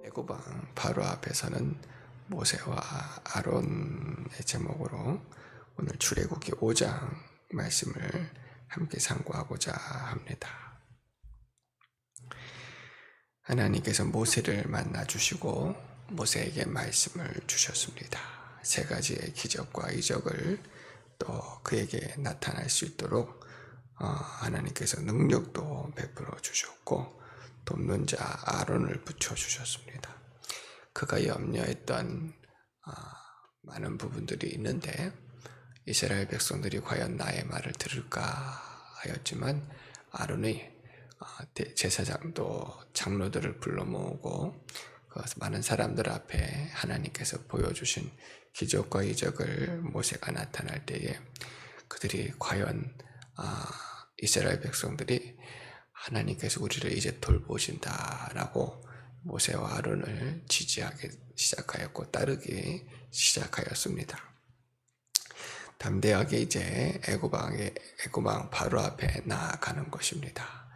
애고방 바로 앞에서는 모세와 아론의 제목으로 오늘 출애굽기 5장 말씀을 함께 상고하고자 합니다. 하나님께서 모세를 만나 주시고 모세에게 말씀을 주셨습니다. 세 가지의 기적과 이적을 또 그에게 나타날 수 있도록 하나님께서 능력도 베풀어 주셨고 돕는 자 아론을 붙여주셨습니다. 그가 염려했던 많은 부분들이 있는데 이스라엘 백성들이 과연 나의 말을 들을까 하였지만 아론이 제사장도 장로들을 불러 모으고 많은 사람들 앞에 하나님께서 보여주신 기적과 이적을 모세가 나타날 때에 그들이 과연 이스라엘 백성들이 하나님께서 우리를 이제 돌보신다라고 모세와 아론을 지지하기 시작하였고 따르기 시작하였습니다. 담대하게 이제 애고방 바로 앞에 나아가는 것입니다.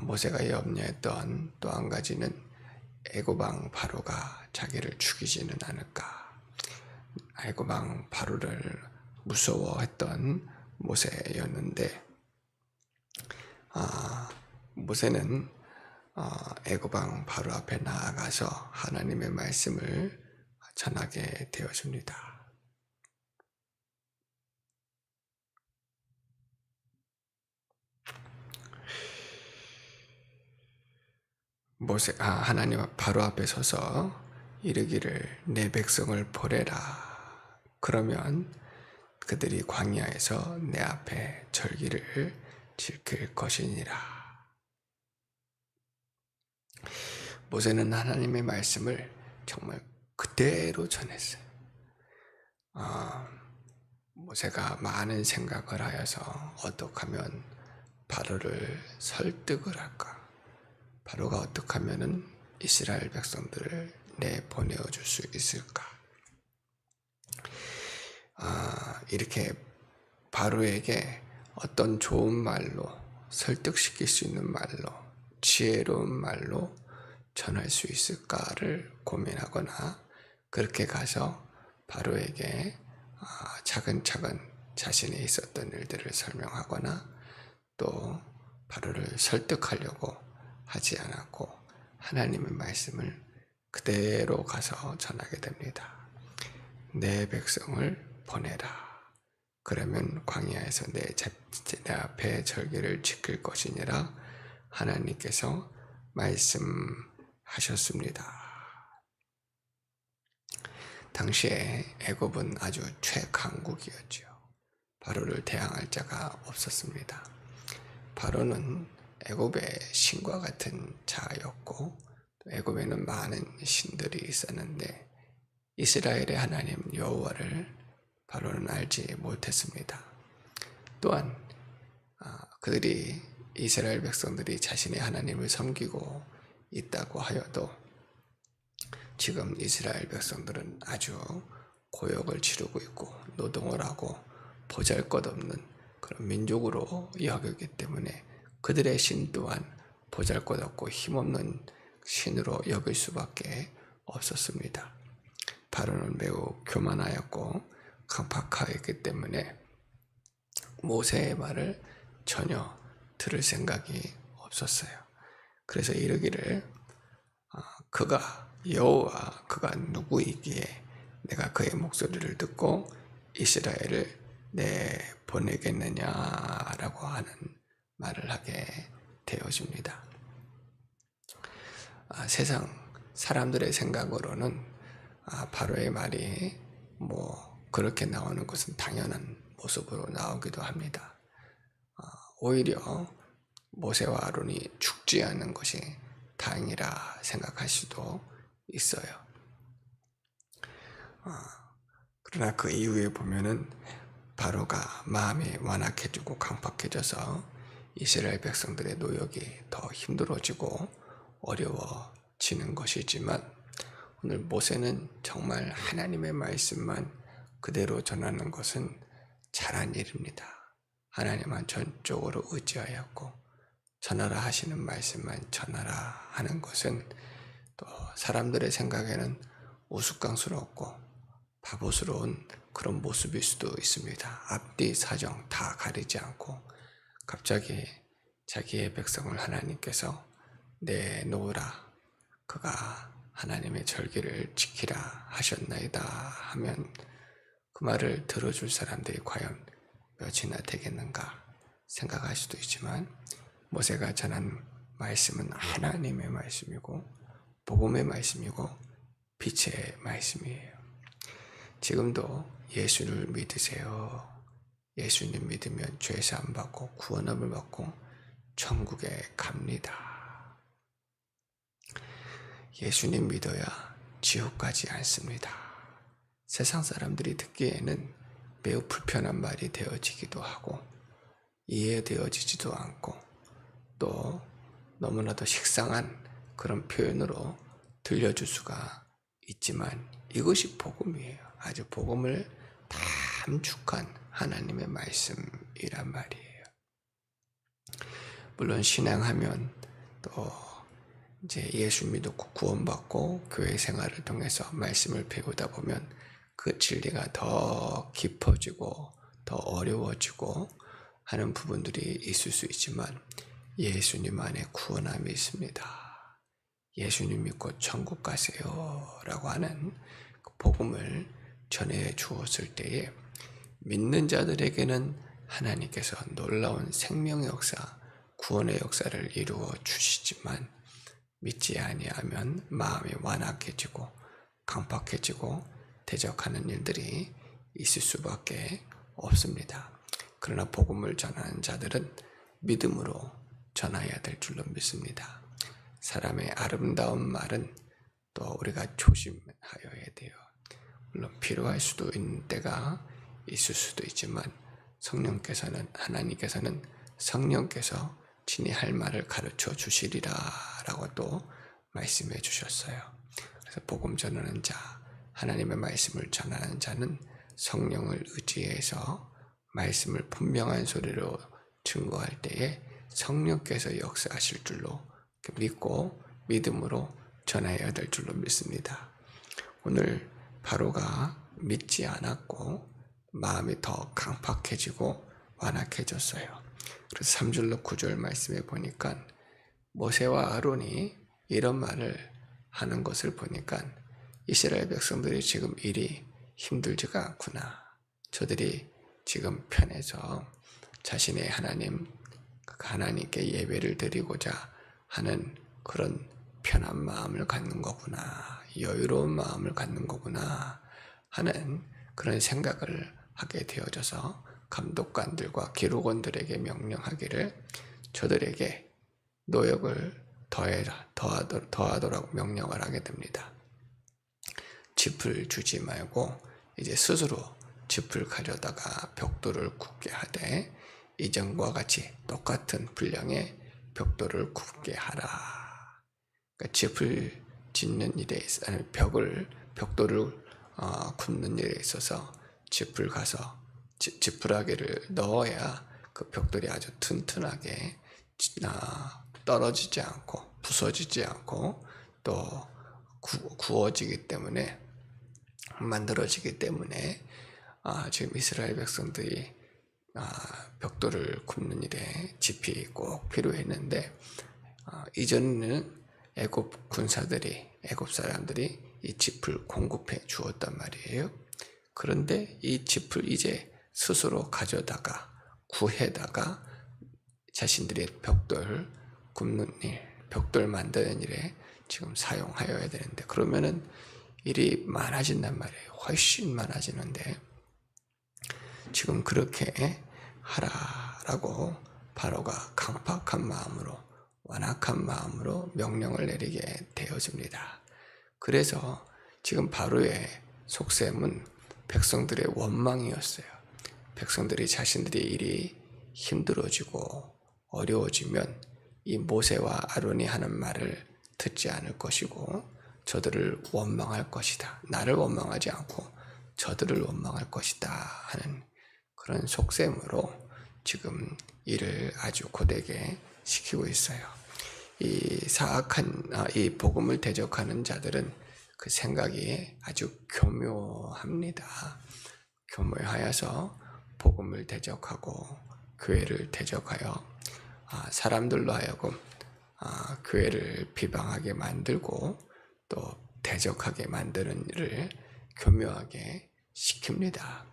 모세가 염려했던 또 한 가지는 애고방 바로가 자기를 죽이지는 않을까. 애고방 바로를 무서워했던 모세였는데 모세는 애고방 바로 앞에 나아가서 하나님의 말씀을 전하게 되어집니다. 하나님 바로 앞에 서서 이르기를 내 백성을 보내라. 그러면 그들이 광야에서 내 앞에 절기를 지킬 것이니라. 모세는 하나님의 말씀을 정말 그대로 전했어요. 모세가 많은 생각을 하여서 어떻게 하면 바로를 설득을 할까? 바로가 어떻게 하면 이스라엘 백성들을 내보내어 줄 수 있을까? 이렇게 바로에게 어떤 좋은 말로 설득시킬 수 있는 말로 지혜로운 말로 전할 수 있을까를 고민하거나 그렇게 가서 바로에게 차근차근 자신이 있었던 일들을 설명하거나 또 바로를 설득하려고 하지 않았고 하나님의 말씀을 그대로 가서 전하게 됩니다. 내 백성을 보내라. 그러면 광야에서 내 앞에 절기를 지킬 것이니라 하나님께서 말씀하셨습니다. 당시에 애굽은 아주 최강국이었죠. 바로를 대항할 자가 없었습니다. 바로는 애굽의 신과 같은 자였고 애굽에는 많은 신들이 있었는데 이스라엘의 하나님 여호와를 바로는 알지 못했습니다. 또한 그들이 이스라엘 백성들이 자신의 하나님을 섬기고 있다고 하여도 지금 이스라엘 백성들은 아주 고역을 치르고 있고 노동을 하고 보잘것없는 그런 민족으로 여기기 때문에 그들의 신 또한 보잘것없고 힘없는 신으로 여길 수밖에 없었습니다. 바로는 매우 교만하였고 강팍하였기 때문에 모세의 말을 전혀 들을 생각이 없었어요. 그래서 이르기를 그가 여호와 그가 누구이기에 내가 그의 목소리를 듣고 이스라엘을 내보내겠느냐라고 하는 말을 하게 되어집니다. 세상 사람들의 생각으로는 바로의 말이 그렇게 나오는 것은 당연한 모습으로 나오기도 합니다. 오히려 모세와 아론이 죽지 않는 것이 다행이라 생각할 수도 있어요. 그러나 그 이후에 보면은 바로가 마음이 완악해지고 강팍해져서 이스라엘 백성들의 노역이 더 힘들어지고 어려워지는 것이지만 오늘 모세는 정말 하나님의 말씀만 그대로 전하는 것은 잘한 일입니다. 하나님만 전적으로 의지하였고 전하라 하시는 말씀만 전하라 하는 것은 또 사람들의 생각에는 우스꽝스럽고 바보스러운 그런 모습일 수도 있습니다. 앞뒤 사정 다 가리지 않고 갑자기 자기의 백성을 하나님께서 내놓으라, 그가 하나님의 절기를 지키라 하셨나이다 하면 그 말을 들어줄 사람들이 과연 몇이나 되겠는가 생각할 수도 있지만, 모세가 전한 말씀은 하나님의 말씀이고 복음의 말씀이고 빛의 말씀이에요. 지금도 예수를 믿으세요. 예수님 믿으면 죄사함 받고 구원함을 받고 천국에 갑니다. 예수님 믿어야 지옥 가지 않습니다. 세상 사람들이 듣기에는 매우 불편한 말이 되어지기도 하고 이해되어지지도 않고 또 너무나도 식상한 그런 표현으로 들려줄 수가 있지만, 이것이 복음이에요. 아주 복음을 담축한 하나님의 말씀이란 말이에요. 물론 신앙하면 또 이제 예수 믿고 구원받고 교회 생활을 통해서 말씀을 배우다 보면 그 진리가 더 깊어지고 더 어려워지고 하는 부분들이 있을 수 있지만, 예수님 안에 구원함이 있습니다. 예수님 믿고 천국 가세요 라고 하는 그 복음을 전해 주었을 때에 믿는 자들에게는 하나님께서 놀라운 생명의 역사, 구원의 역사를 이루어 주시지만, 믿지 아니하면 마음이 완악해지고 강팍해지고 대적하는 일들이 있을 수밖에 없습니다. 그러나 복음을 전하는 자들은 믿음으로 전해야 될 줄로 믿습니다. 사람의 아름다운 말은 또 우리가 조심하여야 돼요. 물론 필요할 수도 있는 때가 있을 수도 있지만, 하나님께서는 성령께서 친히 할 말을 가르쳐 주시리라 라고 또 말씀해 주셨어요. 그래서 복음 전하는 자, 하나님의 말씀을 전하는 자는 성령을 의지해서 말씀을 분명한 소리로 증거할 때에 성령께서 역사하실 줄로 믿고 믿음으로 전해야 될 줄로 믿습니다. 오늘 바로가 믿지 않았고 마음이 더 강팍해지고 완악해졌어요. 그래서 3절로 9절 말씀에 보니까 모세와 아론이 이런 말을 하는 것을 보니까 이스라엘 백성들이 지금 일이 힘들지가 않구나. 저들이 지금 편해서 자신의 하나님께 예배를 드리고자 하는 그런 편한 마음을 갖는 거구나, 여유로운 마음을 갖는 거구나 하는 그런 생각을 하게 되어져서 감독관들과 기록원들에게 명령하기를 저들에게 노역을 더하도록 명령을 하게 됩니다. 짚을 주지 말고 이제 스스로 짚을 가져다가 벽돌을 굽게 하되 이전과 같이 똑같은 분량의 벽돌을 굽게 하라. 그러니까 짚을 짓는 일에 있어, 벽돌을 굽는 일에 있어서 짚을 가서 지푸라기를 넣어야 그 벽돌이 아주 튼튼하게 떨어지지 않고 부서지지 않고 또 구워지기 때문에, 만들어지기 때문에 지금 이스라엘 백성들이 벽돌을 굽는 일에 짚이 꼭 필요했는데, 이전에는 애굽 사람들이 이 짚을 공급해 주었단 말이에요. 그런데 이 짚을 이제 스스로 가져다가 구해다가 자신들의 벽돌 굽는 일, 벽돌 만드는 일에 지금 사용하여야 되는데, 그러면은 일이 많아진단 말이에요. 훨씬 많아지는데 지금 그렇게 하라라고 바로가 강팍한 마음으로, 완악한 마음으로 명령을 내리게 되어집니다. 그래서 지금 바로의 속셈은 백성들의 원망이었어요. 백성들이 자신들의 일이 힘들어지고 어려워지면 이 모세와 아론이 하는 말을 듣지 않을 것이고 저들을 원망할 것이다. 나를 원망하지 않고 저들을 원망할 것이다 하는 그런 속셈으로 지금 일을 아주 고되게 시키고 있어요. 이 복음을 대적하는 자들은 그 생각이 아주 교묘합니다. 교묘하여서 복음을 대적하고 교회를 대적하여 사람들로 하여금 교회를 비방하게 만들고 또 대적하게 만드는 일을 교묘하게 시킵니다.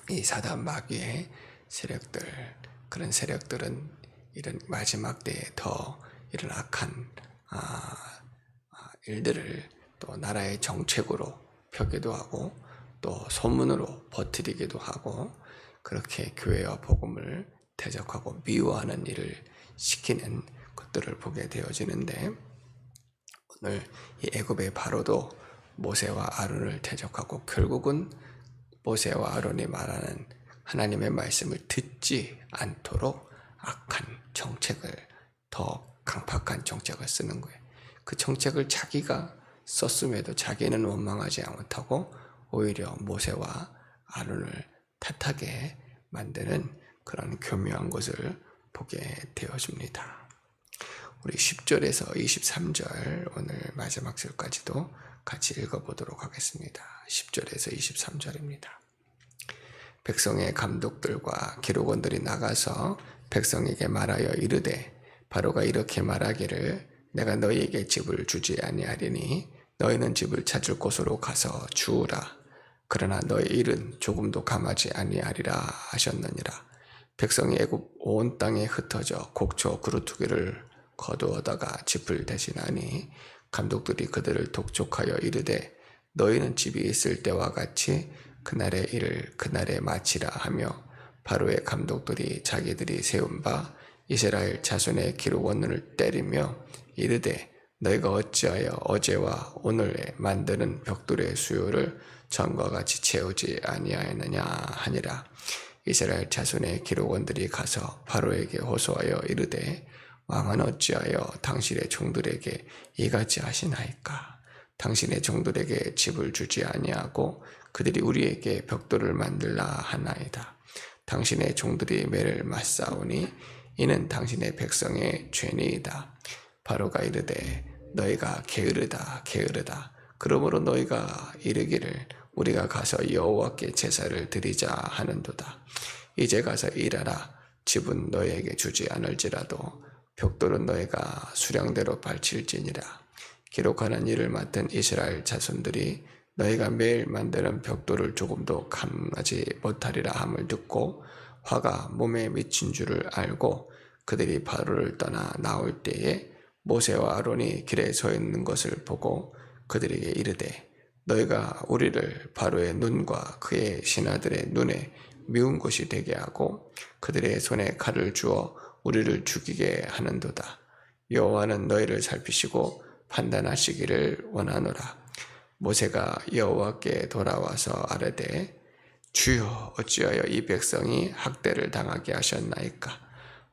이 사단 마귀의 세력들, 그런 세력들은 이런 마지막 때에 더 이런 악한 일들을 또 나라의 정책으로 펴기도 하고 또 소문으로 퍼뜨리기도 하고 그렇게 교회와 복음을 대적하고 미워하는 일을 시키는 것들을 보게 되어지는데, 오늘 이 애굽의 바로도 모세와 아론을 대적하고 결국은 모세와 아론이 말하는 하나님의 말씀을 듣지 않도록 악한 정책을, 더 강팍한 정책을 쓰는 거예요. 그 정책을 자기가 썼음에도 자기는 원망하지 못하고 오히려 모세와 아론을 탓하게 만드는 그런 교묘한 것을 보게 되어집니다. 우리 10절에서 23절 오늘 마지막 절까지도 같이 읽어보도록 하겠습니다. 10절에서 23절입니다. 백성의 감독들과 기록원들이 나가서 백성에게 말하여 이르되 바로가 이렇게 말하기를 내가 너희에게 집을 주지 아니하리니 너희는 집을 찾을 곳으로 가서 주우라. 그러나 너희 일은 조금도 감하지 아니하리라 하셨느니라. 백성이 애굽 온 땅에 흩어져 곡초 그루터기를 거두어다가 집을 대신하니 감독들이 그들을 독촉하여 이르되 너희는 집이 있을 때와 같이 그날의 일을 그날에 마치라 하며 바로의 감독들이 자기들이 세운 바 이스라엘 자손의 기록원을 때리며 이르되 너희가 어찌하여 어제와 오늘에 만드는 벽돌의 수요를 전과 같이 채우지 아니하였느냐 하니라. 이스라엘 자손의 기록원들이 가서 바로에게 호소하여 이르되 왕은 어찌하여 당신의 종들에게 이같이 하시나이까? 당신의 종들에게 집을 주지 아니하고 그들이 우리에게 벽돌을 만들라 하나이다. 당신의 종들이 매를 맞사오니 이는 당신의 백성의 죄니이다. 바로가 이르되 너희가 게으르다 게으르다. 그러므로 너희가 이르기를 우리가 가서 여호와께 제사를 드리자 하는도다. 이제 가서 일하라. 집은 너희에게 주지 않을지라도 벽돌은 너희가 수량대로 발칠지니라. 기록하는 일을 맡은 이스라엘 자손들이 너희가 매일 만드는 벽돌을 조금도 감하지 못하리라 함을 듣고 화가 몸에 미친 줄을 알고 그들이 바로를 떠나 나올 때에 모세와 아론이 길에 서 있는 것을 보고 그들에게 이르되 너희가 우리를 바로의 눈과 그의 신하들의 눈에 미운 것이 되게 하고 그들의 손에 칼을 주어 우리를 죽이게 하는도다. 여호와는 너희를 살피시고 판단하시기를 원하노라. 모세가 여호와께 돌아와서 아뢰되 주여 어찌하여 이 백성이 학대를 당하게 하셨나이까?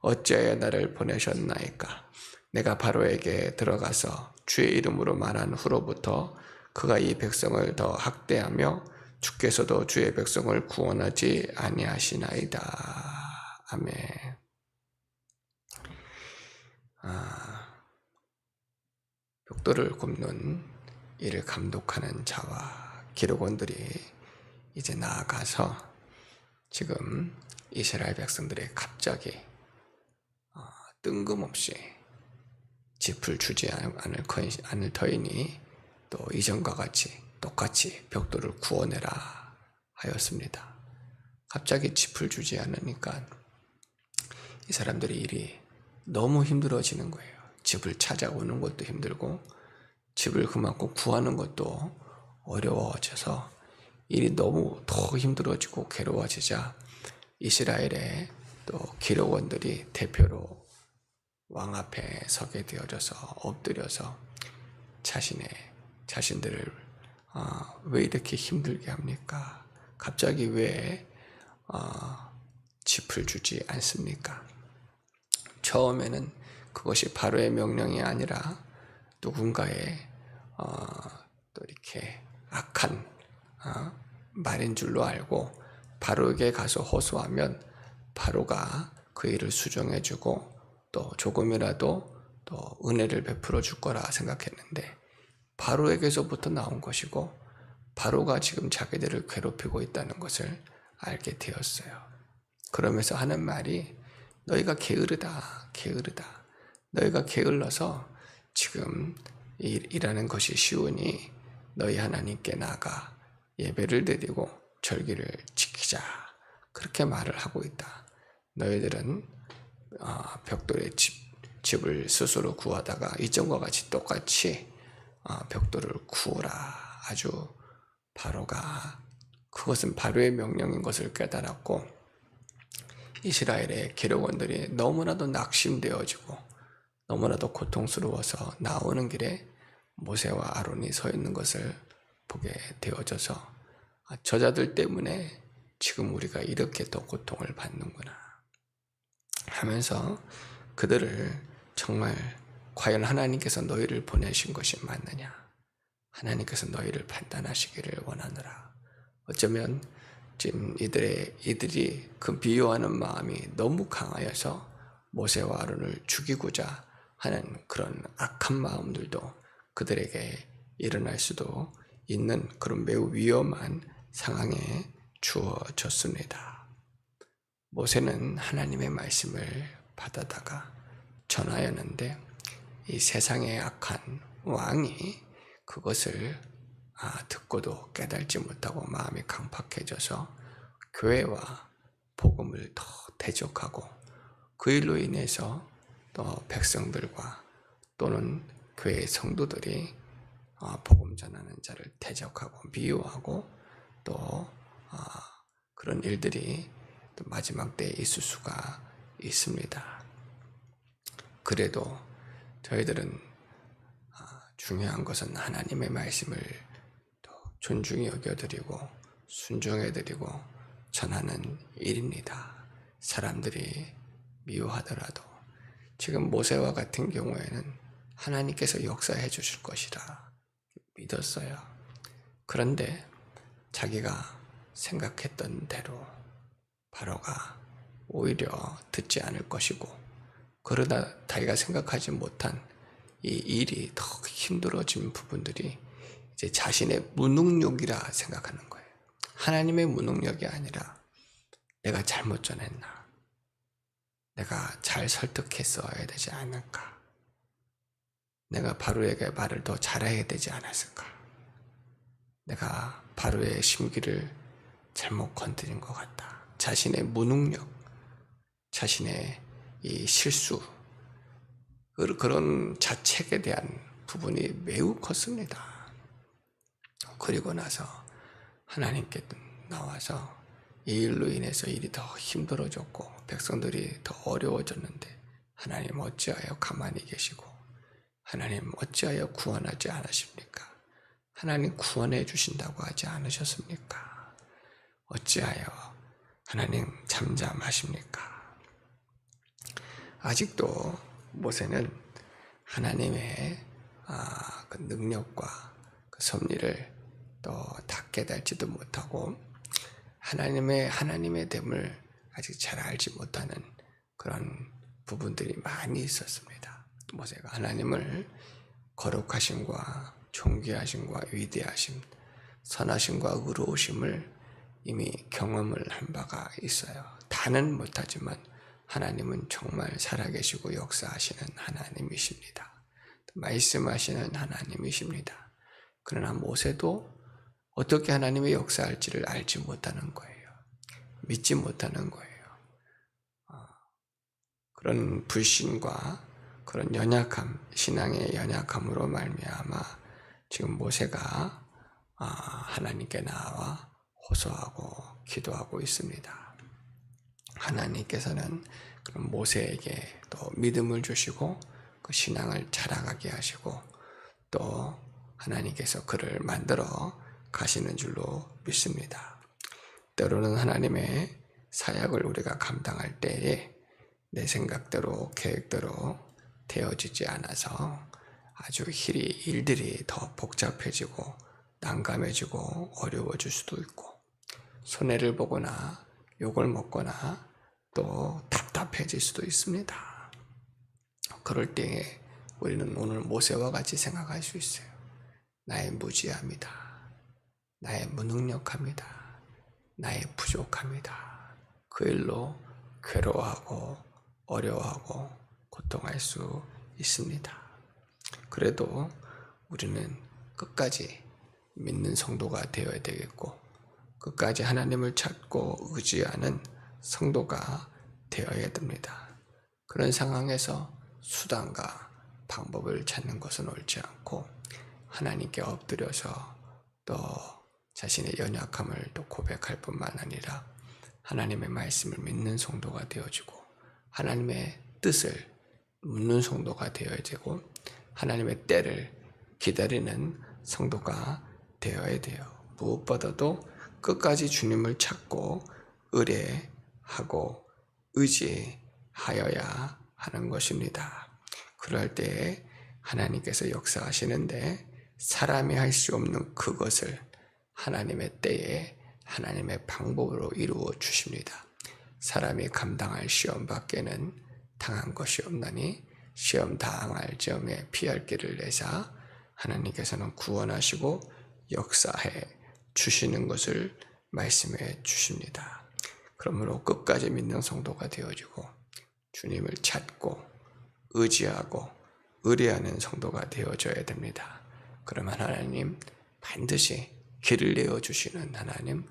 어찌하여 나를 보내셨나이까? 내가 바로에게 들어가서 주의 이름으로 말한 후로부터 그가 이 백성을 더 학대하며 주께서도 주의 백성을 구원하지 아니하시나이다. 아멘. 벽돌을 굽는 이를 감독하는 자와 기록원들이 이제 나아가서 지금 이스라엘 백성들이 갑자기 뜬금없이 집을 주지 않을 터이니 또 이전과 같이 똑같이 벽돌을 구워내라 하였습니다. 갑자기 집을 주지 않으니까 이 사람들의 일이 너무 힘들어지는 거예요. 집을 찾아오는 것도 힘들고 집을 그만큼 구하는 것도 어려워져서 일이 너무 더 힘들어지고 괴로워지자 이스라엘의 또 기록원들이 대표로 왕 앞에 서게 되어져서 엎드려서 자신들을 왜 이렇게 힘들게 합니까? 갑자기 왜 짚을 주지 않습니까? 처음에는 그것이 바로의 명령이 아니라 누군가의 또 이렇게 악한 말인 줄로 알고 바로에게 가서 호소하면 바로가 그 일을 수정해주고 또 조금이라도 또 은혜를 베풀어 줄 거라 생각했는데 바로에게서부터 나온 것이고 바로가 지금 자기들을 괴롭히고 있다는 것을 알게 되었어요. 그러면서 하는 말이 너희가 게으르다, 게으르다. 너희가 게을러서 지금 일하는 것이 쉬우니 너희 하나님께 나아가 예배를 드리고 절기를 지키자. 그렇게 말을 하고 있다. 너희들은 벽돌의 집을 스스로 구하다가 이전과 같이 똑같이 벽돌을 구우라. 아주 바로가 그것은 바로의 명령인 것을 깨달았고 이스라엘의 기록원들이 너무나도 낙심되어지고 너무나도 고통스러워서 나오는 길에 모세와 아론이 서 있는 것을 보게 되어져서 저자들 때문에 지금 우리가 이렇게 더 고통을 받는구나 하면서 그들을 정말 과연 하나님께서 너희를 보내신 것이 맞느냐, 하나님께서 너희를 판단하시기를 원하노라. 어쩌면 지금 이들이 그 비유하는 마음이 너무 강하여서 모세와 아론을 죽이고자 하는 그런 악한 마음들도 그들에게 일어날 수도 있는 그런 매우 위험한 상황에 주어졌습니다. 모세는 하나님의 말씀을 받아다가 전하였는데 이 세상의 악한 왕이 그것을 듣고도 깨달지 못하고 마음이 강팍해져서 교회와 복음을 더 대적하고 그 일로 인해서 또 백성들과 또는 교회의 성도들이 복음 전하는 자를 대적하고 미워하고 또 그런 일들이 또 마지막 때에 있을 수가 있습니다. 그래도 저희들은 중요한 것은 하나님의 말씀을 더 존중히 여겨드리고 순종해드리고 전하는 일입니다. 사람들이 미워하더라도 지금 모세와 같은 경우에는 하나님께서 역사해 주실 것이라 믿었어요. 그런데 자기가 생각했던 대로 바로가 오히려 듣지 않을 것이고 그러다 자기가 생각하지 못한 이 일이 더 힘들어진 부분들이 이제 자신의 무능력이라 생각하는 거예요. 하나님의 무능력이 아니라 내가 잘못 전했나? 내가 잘 설득했어야 되지 않을까? 내가 바로에게 말을 더 잘해야 되지 않았을까? 내가 바로의 심기를 잘못 건드린 것 같다. 자신의 무능력, 자신의 이 실수, 그런 자책에 대한 부분이 매우 컸습니다. 그리고 나서 하나님께 나와서 이 일로 인해서 일이 더 힘들어졌고 백성들이 더 어려워졌는데 하나님 어찌하여 가만히 계시고 하나님 어찌하여 구원하지 않으십니까? 하나님 구원해 주신다고 하지 않으셨습니까? 어찌하여 하나님 잠잠하십니까? 아직도 모세는 하나님의 그 능력과 그 섭리를 또 다 깨달지도 못하고 하나님의 됨을 아직 잘 알지 못하는 그런 부분들이 많이 있었습니다. 모세가 하나님을 거룩하심과 존귀하심과 위대하심, 선하심과 의로우심을 이미 경험을 한 바가 있어요. 다는 못하지만 하나님은 정말 살아계시고 역사하시는 하나님이십니다. 말씀하시는 하나님이십니다. 그러나 모세도 어떻게 하나님의 역사할지를 알지 못하는 거예요. 믿지 못하는 거예요. 그런 불신과 그런 연약함, 신앙의 연약함으로 말미암아 지금 모세가 하나님께 나와 호소하고 기도하고 있습니다. 하나님께서는 그런 모세에게 또 믿음을 주시고 그 신앙을 자라가게 하시고 또 하나님께서 그를 만들어 가시는 줄로 믿습니다. 때로는 하나님의 사역을 우리가 감당할 때에 내 생각대로 계획대로 되어지지 않아서 아주 일들이 더 복잡해지고 난감해지고 어려워질 수도 있고 손해를 보거나 욕을 먹거나 또 답답해질 수도 있습니다. 그럴 때에 우리는 오늘 모세와 같이 생각할 수 있어요. 나의 무지함이다. 나의 무능력함이다. 나의 부족함이다. 그 일로 괴로워하고 어려워하고 고통할 수 있습니다. 그래도 우리는 끝까지 믿는 성도가 되어야 되겠고, 끝까지 하나님을 찾고 의지하는 성도가 되어야 됩니다. 그런 상황에서 수단과 방법을 찾는 것은 옳지 않고, 하나님께 엎드려서 또 자신의 연약함을 또 고백할 뿐만 아니라 하나님의 말씀을 믿는 성도가 되어지고, 하나님의 뜻을 묻는 성도가 되어야 되고, 하나님의 때를 기다리는 성도가 되어야 돼요. 무엇보다도 끝까지 주님을 찾고 의뢰하고 의지하여야 하는 것입니다. 그럴 때에 하나님께서 역사하시는데 사람이 할 수 없는 그것을 하나님의 때에 하나님의 방법으로 이루어 주십니다. 사람이 감당할 시험 밖에는 당한 것이 없나니 시험 당할 점에 피할 길을 내사 하나님께서는 구원하시고 역사해 주시는 것을 말씀해 주십니다. 그러므로 끝까지 믿는 성도가 되어지고 주님을 찾고 의지하고 의뢰하는 성도가 되어져야 됩니다. 그러면 하나님 반드시 길을 내어주시는 하나님,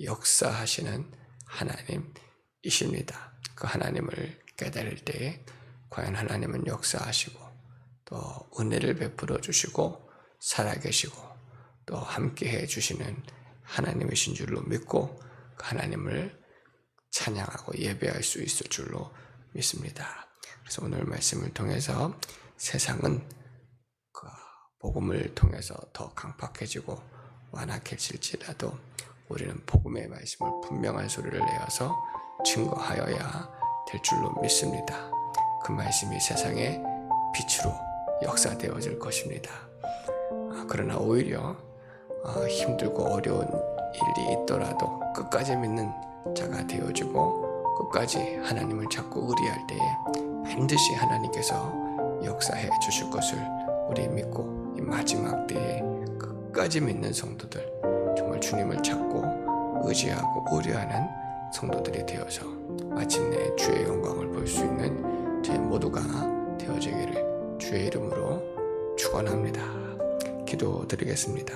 역사하시는 하나님이십니다. 그 하나님을 깨달을 때에 과연 하나님은 역사하시고 또 은혜를 베풀어 주시고 살아계시고 또 함께해 주시는 하나님이신 줄로 믿고 그 하나님을 찬양하고 예배할 수 있을 줄로 믿습니다. 그래서 오늘 말씀을 통해서 세상은 그 복음을 통해서 더 강팍해지고 완악해질지라도 우리는 복음의 말씀을 분명한 소리를 내어서 증거하여야 될 줄로 믿습니다. 그 말씀이 세상의 빛으로 역사되어질 것입니다. 그러나 오히려 힘들고 어려운 일이 있더라도 끝까지 믿는 자가 되어지고 끝까지 하나님을 찾고 의리할 때에 반드시 하나님께서 역사해 주실 것을 우리 믿고 이 마지막 때에 끝까지 믿는 성도들, 정말 주님을 찾고 의지하고 의뢰하는 성도들이 되어서 마침내 주의 영광을 볼 수 있는 저희 모두가 되어지기를 주의 이름으로 축원합니다. 기도드리겠습니다.